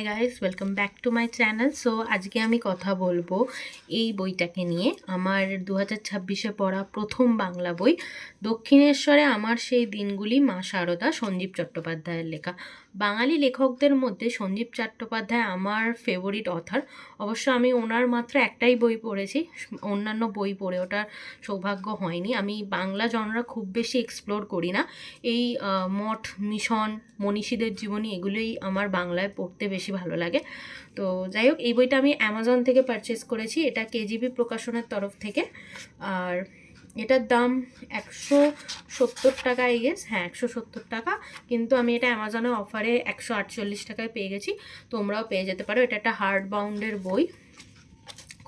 Hi guys, welcome back to my channel. So আজকে আমি কথা বলবো এই বইটাকে নিয়ে। আমার 2026-এ পড়া প্রথম বাংলা বই দক্ষিণেশ্বরে আমার সেই দিনগুলি, মা শারদা, সঞ্জীব চট্টোপাধ্যায়ের লেখা। বাঙালি লেখকদের মধ্যে সঞ্জীব চট্টোপাধ্যায় আমার ফেভারিট অথার। অবশ্য আমি ওনার মাত্র একটাই বই পড়েছি, অন্যান্য বই পড়ে ওটার সৌভাগ্য হয়নি। আমি বাংলা জনরা খুব বেশি এক্সপ্লোর করি না। এই মঠ, মিশন, মনীষীদের জীবনী এগুলোই আমার বাংলায় পড়তে বেশি ভালো লাগে। তো যাই হোক, এই বইটা আমি অ্যামাজন থেকে পারচেস করেছি। এটা কেজিবি প্রকাশনের তরফ থেকে। আর এটার দাম 170 টাকা, হ্যাঁ 170 টাকা। কিন্তু আমি এটা অ্যামাজনে অফারে 148 টাকায় পেয়ে গেছি। তোমরাও পেয়ে যেতে পারো। এটা একটা হার্ড বাউন্ডের বই,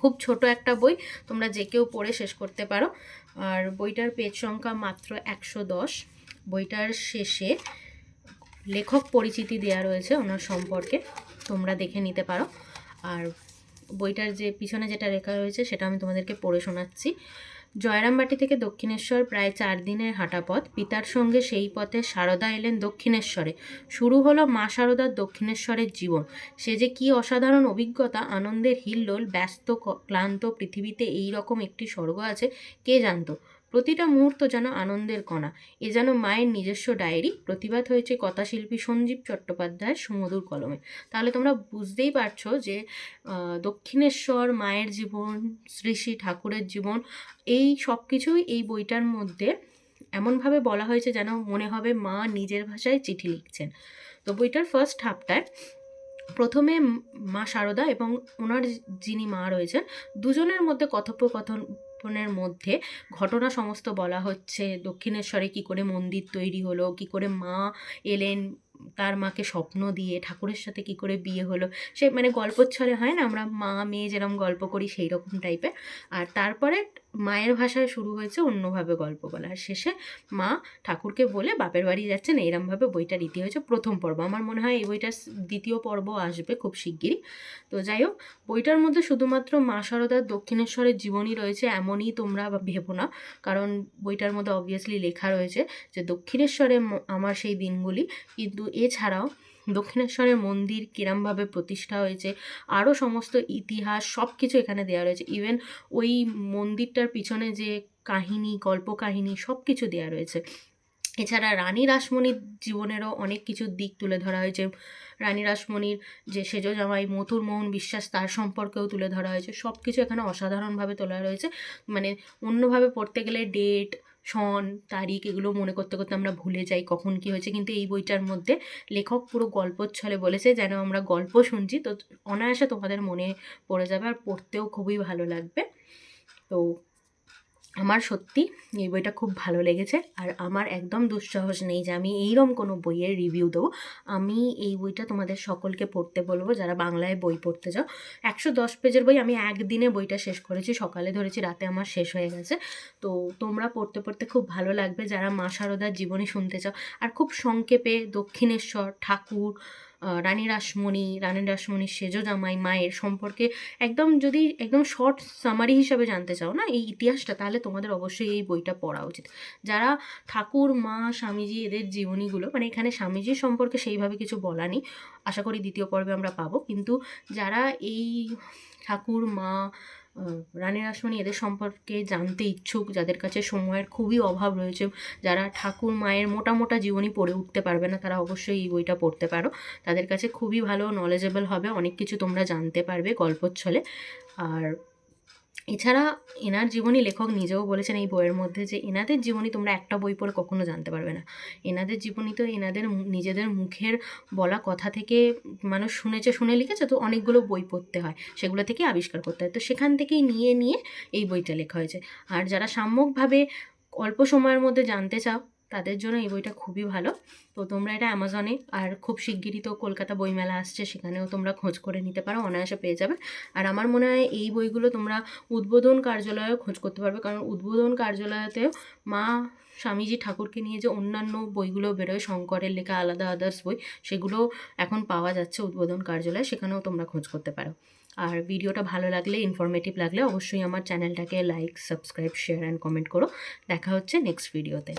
খুব ছোট একটা বই, তোমরা যে কেউ পড়ে শেষ করতে পারো। আর বইটার পেজ সংখ্যা মাত্র 110। বইটার শেষে লেখক পরিচিতি দেওয়া রয়েছে ওনার সম্পর্কে, তোমরা দেখে নিতে পারো। আর বইটার যে পিছনে যেটা লেখা রয়েছে সেটা আমি তোমাদেরকে পড়ে শোনাচ্ছি। জয়রামবাটি থেকে দক্ষিণেশ্বর প্রায় 4 দিনের হাঁটা পথ। পিতার সঙ্গে সেই পথে শারদা এলেন দক্ষিণেশ্বরে। শুরু হলো মা শারদার দক্ষিণেশ্বরের জীবন। সে যে কী অসাধারণ অভিজ্ঞতা, আনন্দের হিল্লোল। ব্যস্ত ক্লান্ত পৃথিবীতে এই রকম একটি স্বর্গ আছে, কে জানতো। প্রতিটা মুহূর্ত যেন আনন্দের কণা। এ যেন মায়ের নিজস্ব ডায়েরি। প্রতিবাদ হয়েছে কথাশিল্পী সঞ্জীব চট্টোপাধ্যায়ের সুমধুর কলমে। তাহলে তোমরা বুঝতেই পারছো যে দক্ষিণেশ্বর, মায়ের জীবন, শ্রী শ্রী ঠাকুরের জীবন, এই সব কিছুই এই বইটার মধ্যে এমনভাবে বলা হয়েছে যেন মনে হবে মা নিজের ভাষায় চিঠি লিখছেন। তো বইটার ফার্স্ট হাফটায় প্রথমে মা শারদা এবং ওনার যিনি মা রয়েছেন দুজনের মধ্যে কথোপকথনের মধ্যে ঘটনা সমস্ত বলা হচ্ছে। দক্ষিণেশ্বরে কি করে মন্দির তৈরি হলো, কি করে মা এলেন, তার মাকে স্বপ্ন দিয়ে ঠাকুরের সাথে কি করে বিয়ে হলো, সে মানে গল্পচ্ছলে হয় না, আমরা মা মেয়ে যেরকম গল্প করি সেই রকম টাইপের। আর তারপরে মায়ের ভাষায় শুরু হয়েছে অন্যভাবে গল্প বলা। আর শেষে মা ঠাকুরকে বলে বাপের বাড়ি যাচ্ছেন, এইরমভাবে বইটার রীতি হয়েছে প্রথম পর্ব। আমার মনে হয় এই বইটার দ্বিতীয় পর্ব আসবে খুব শিগগিরই। তো যাই হোক, বইটার মধ্যে শুধুমাত্র মা শারদার দক্ষিণেশ্বরের জীবনী রয়েছে এমনই তোমরা ভেবো না। কারণ বইটার মধ্যে অবভিয়াসলি লেখা রয়েছে যে দক্ষিণেশ্বরে আমার সেই দিনগুলি, কিন্তু এছাড়াও দক্ষিণেশ্বরের মন্দির কিরমভাবে প্রতিষ্ঠা হয়েছে, আরও সমস্ত ইতিহাস সব কিছু এখানে দেওয়া রয়েছে। ইভেন ওই মন্দিরটার পিছনে যে কাহিনী, গল্প কাহিনী সব কিছু দেওয়া রয়েছে। এছাড়া রানী রাসমণির জীবনেরও অনেক কিছু দিক তুলে ধরা হয়েছে। রানী রাসমণির যে সেজ জামাই মথুর মোহন বিশ্বাস, তার সম্পর্কেও তুলে ধরা হয়েছে। সব কিছু এখানে অসাধারণভাবে তোলা রয়েছে। মানে অন্যভাবে পড়তে গেলে ডেট, সন, তারিখ এগুলো মনে করতে করতে আমরা ভুলে যাই কখন কী হয়েছে, কিন্তু এই বইটার মধ্যে লেখক পুরো গল্পচ্ছলে বলেছে যেন আমরা গল্প শুনছি। তো অনায়াসে তোমাদের মনে পড়ে যাবে আর পড়তেও খুবই ভালো লাগবে। তো আমার সত্যি এই বইটা খুব ভালো লেগেছে। আর আমার একদম দুঃসাহস নেই যে আমি এইরকম কোনো বইয়ের রিভিউ দেবো। আমি এই বইটা তোমাদের সকলকে পড়তে বলবো যারা বাংলায় বই পড়তে যাও। 110 পেজের বই, আমি একদিনে বইটা শেষ করেছি। সকালে ধরেছি, রাতে আমার শেষ হয়ে গেছে। তো তোমরা পড়তে পড়তে খুব ভালো লাগবে যারা মা শারদার জীবনী শুনতে চাও। আর খুব সংক্ষেপে দক্ষিণেশ্বর, ঠাকুর, রানী রাসমণির সেজ জামাই, মায়ের সম্পর্কে একদম, যদি একদম শর্ট সামারি হিসাবে জানতে চাও না এই ইতিহাসটা, তাহলে তোমাদের অবশ্যই এই বইটা পড়া উচিত। যারা ঠাকুর, মা, স্বামীজি এদের জীবনীগুলো, মানে এখানে স্বামীজির সম্পর্কে সেইভাবে কিছু বলা নেই, আশা করি দ্বিতীয় পর্বে আমরা পাবো। কিন্তু যারা এই ঠাকুর, মা, রানী রাসমণি এদের সম্পর্কে জানতে ইচ্ছুক, যাদের কাছে সময়ের খুবই অভাব রয়েছে, যারা ঠাকুর মায়ের মোটা মোটা জীবনী পড়ে উঠতে পারবে না, তারা অবশ্যই এই বইটা পড়তে পারো। তাদের কাছে খুবই ভালো নলেজেবল হবে, অনেক কিছু তোমরা জানতে পারবে গল্পচ্ছলে। আর এছাড়া এনার জীবনী লেখক নিজেও বলেছেন এই বইয়ের মধ্যে যে এনাদের জীবনী তোমরা একটা বই পড়ে কখনো জানতে পারবে না। এনাদের জীবনী তো এনাদের নিজেদের মুখের বলা কথা থেকে মানুষ শুনে লিখেছে, তো অনেকগুলো বই পড়তে হয়, সেগুলো থেকে আবিষ্কার করতে হয়। তো সেখান থেকেই নিয়ে এই বইটা লেখা হয়েছে। আর যারা সাম্যকভাবে অল্প সময়ের মধ্যে জানতে চাও তাদের জন্য এই বইটা খুবই ভালো। তো তোমরা এটা অ্যামাজনে, আর খুব শিগগিরই তো কলকাতা বইমেলা আসছে, সেখানেও তোমরা খোঁজ করে নিতে পারো, অনায়াসে পেয়ে যাবে। আর আমার মনে হয় এই বইগুলো তোমরা উদ্বোধন কার্যালয়েও খোঁজ করতে পারবে, কারণ উদ্বোধন কার্যালয়তেও মা স্বামীজি ঠাকুরকে নিয়ে যে অন্যান্য বইগুলো বেরোয়, শঙ্করের লেখা আলাদা আদার্স বই, সেগুলো এখন পাওয়া যাচ্ছে উদ্বোধন কার্যালয়ে, সেখানেও তোমরা খোঁজ করতে পারো। আর ভিডিওটা ভালো লাগলে, ইনফরমেটিভ লাগলে অবশ্যই আমার চ্যানেলটাকে like, subscribe, share and comment করো। দেখা হচ্ছে নেক্সট ভিডিওতে।